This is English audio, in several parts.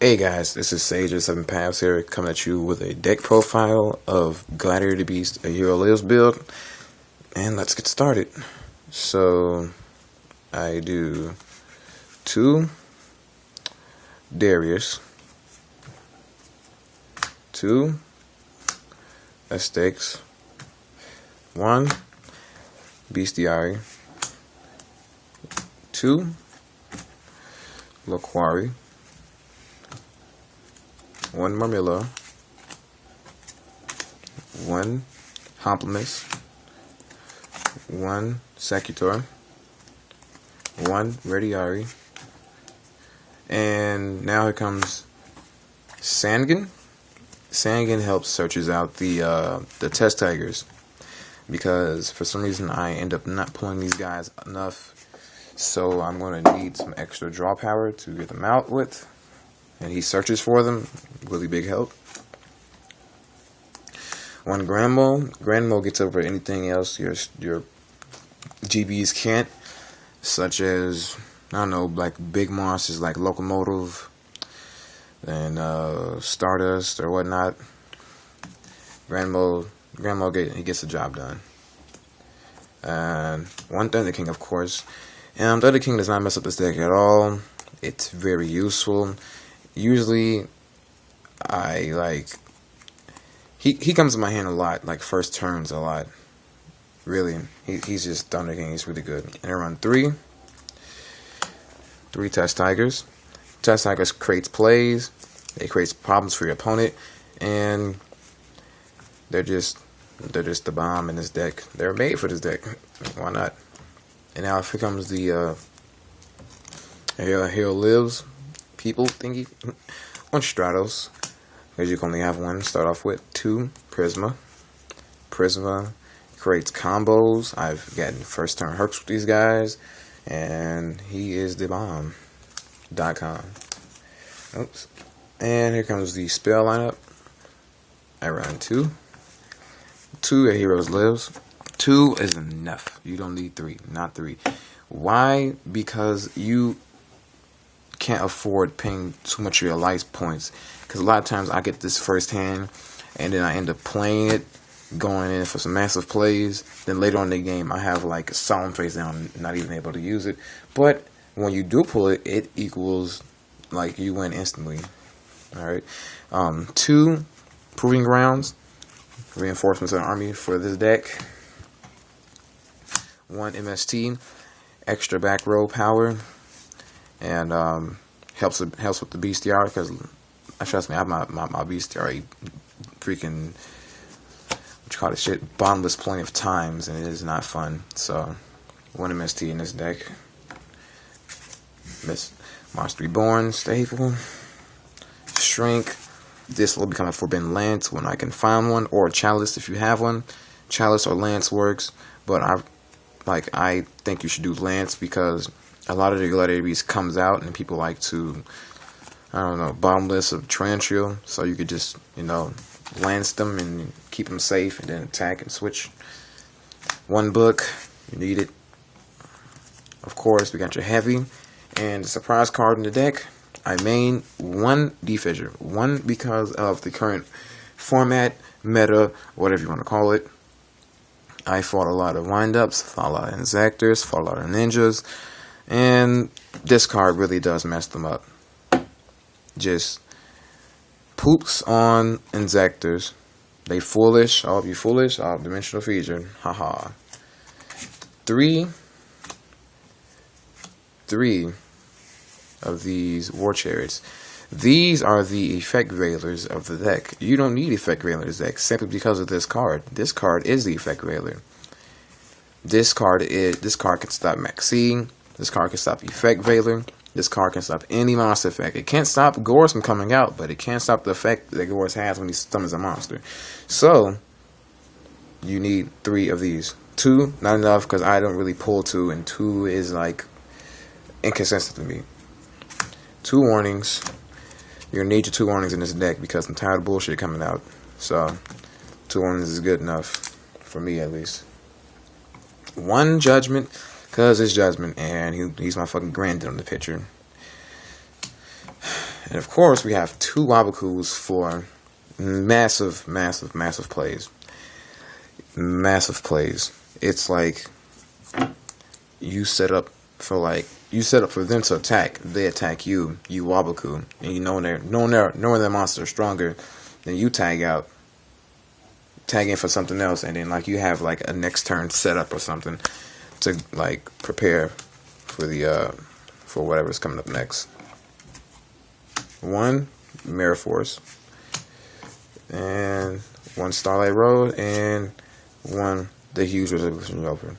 Hey guys, this is Sage of 7 Paths here, coming at you with a deck profile of Gladiator the Beast, a Hero Lives build, and let's get started. So, I do 2 Darius, 2 Aztecs, 1 Bestiary, 2 Laquari, 1 Marmilla, 1 Homplimus, 1 Secutor, 1 Radiari, and now here comes Sangan. Sangan helps searches out the test tigers, because for some reason I end up not pulling these guys enough, so I'm going to need some extra draw power to get them out with. And he searches for them. Really big help. 1 Grand Mole. Grand Mole gets over anything else your GBs can't, such as, I don't know, like big monsters like Locomotive and Stardust or whatnot. Grand Mole he gets the job done. And 1 Thunder King, of course. And Thunder King does not mess up this deck at all. It's very useful. Usually, he comes in my hand a lot, like first turns a lot. Really, he's just Thunder King. He's really good. And I run 3 Test Tigers. Test Tigers creates plays. They creates problems for your opponent, and they're just the bomb in this deck. They're made for this deck. Why not? And now here comes the Hero Lives people thingy. 1 Stratos, because you can only have 1 to start off with. 2 Prisma. Prisma creates combos. I've gotten first turn herps with these guys, and he is the bomb.com. Oops. And here comes the spell lineup. I run 2 A Heroes Lives. 2 is enough. You don't need 3, not 3. Why? Because you can't afford paying too much of your life points, because a lot of times I get this first hand and then I end up playing it, going in for some massive plays, then later on in the game I have like a solemn face down, not even able to use it. But when you do pull it, it equals like you win instantly. Alright. 2 Proving Grounds, reinforcements of the army for this deck. 1 MST, extra back row power, and helps with the bestiary, because trust me, I have my bestiary freaking bottomless plenty of times, and it is not fun. So 1 MST in this deck. Miss Monster Reborn staple. Shrink. This will become a Forbidden Lance when I can find one, or a Chalice if you have one. Chalice or Lance works, but I think you should do Lance, because a lot of the Gladiator Beast comes out and people like to, I don't know, bottomless of Tarantula, so you could just, lance them and keep them safe and then attack and switch. 1 book, you need it. Of course, we got your heavy, and the surprise card in the deck, I main 1 Defisher. 1 because of the current format, meta, whatever you want to call it. I fought a lot of windups, fought a lot of Exactors, fought a lot of Ninjas, and this card really does mess them up. Just poops on Exactors. They foolish, all of you foolish, all dimensional feature. Haha. 3 of these War Chariots. These are the effect veilers of the deck. You don't need effect veilers in this deck simply because of this card. This card is the effect veiler. This card can stop Maxine. This card can stop effect veiler. This card can stop any monster effect. It can't stop Gores from coming out, but it can stop the effect that Gores has when he summons a monster. So you need 3 of these. 2, not enough, because I don't really pull 2, and 2 is like inconsistent to me. 2 warnings. You're gonna need your 2 warnings in this deck, because I'm tired of bullshit coming out. So 2 warnings is good enough for me, at least. 1 judgment, because it's Judgment, and he's my fucking granddad on the picture. And of course, we have 2 Wabakus for massive, massive, massive plays. Massive plays. It's like you set up for them to attack. They attack you, Wabaku, and you knowing their monster is stronger, then you tag in for something else, and then like you have like a next turn setup or something to like prepare for the for whatever's coming up next. 1 Mirror Force, and 1 Starlight Road, and 1 the Huge Resolution Over.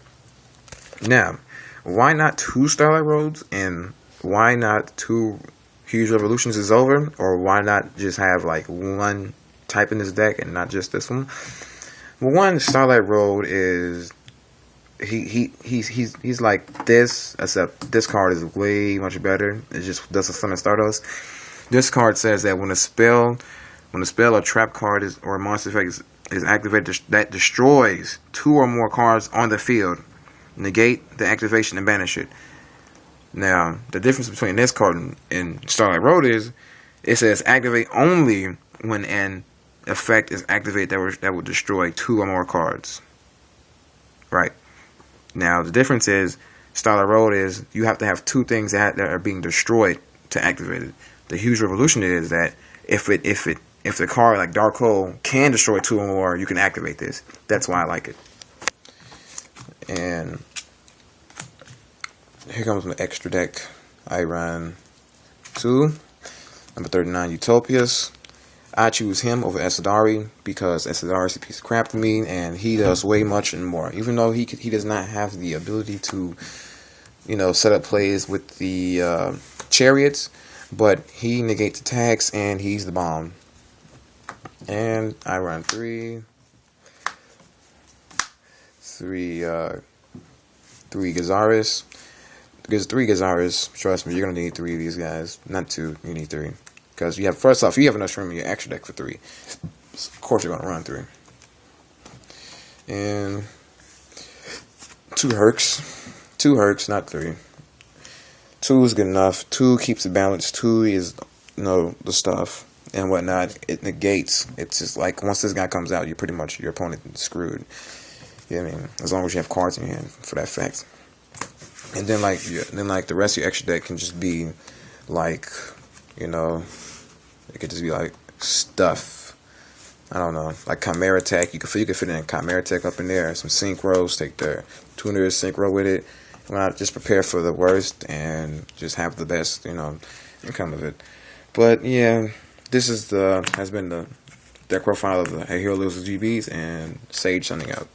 Now, why not 2 Starlight Roads, and why not 2 Huge Revolutions is over, or why not just have like 1 type in this deck and not just this one? Well, 1 Starlight Road is he's like this, except this card is way much better. It just does a summon Stardust. This card says that when a spell, a trap card or a monster effect is activated that destroys 2 or more cards on the field, negate the activation and banish it. Now, the difference between this card and Starlight Road is it says activate only when an effect is activated that will destroy 2 or more cards. Right. Now, the difference is Starlight Road is you have to have 2 things that are being destroyed to activate it. The Huge Revolution is that if the card like Dark Hole can destroy 2 or more, you can activate this. That's why I like it. And here comes my extra deck. I run 2, number 39 Utopias. I choose him over Esadari because Esadari is a piece of crap to me, and he does way much and more. Even though he does not have the ability to, set up plays with the chariots, but he negates attacks and he's the bomb. And I run 3 Gazaris. There's 3 Gazaris. Trust me, you're gonna need 3 of these guys, not 2. You need 3 because you have you have enough room in your extra deck for 3. Of course, you're gonna run 3. And 2 Hercs, not 3. 2 is good enough. 2 keeps it balanced. 2 is the stuff and whatnot. It negates. It's just like once this guy comes out, you're pretty much your opponent is screwed. You know what I mean? As long as you have cards in your hand for that fact. And then the rest of your extra deck can just be like, it could just be like stuff. I don't know, like Chimera Tech. You could fit in Chimera Tech up in there. Some synchros. Take the tuner synchro with it. Why not just prepare for the worst and just have the best, income of it. But yeah, this has been the deck profile of the Hey Hero Losers GBs, and Sage signing out.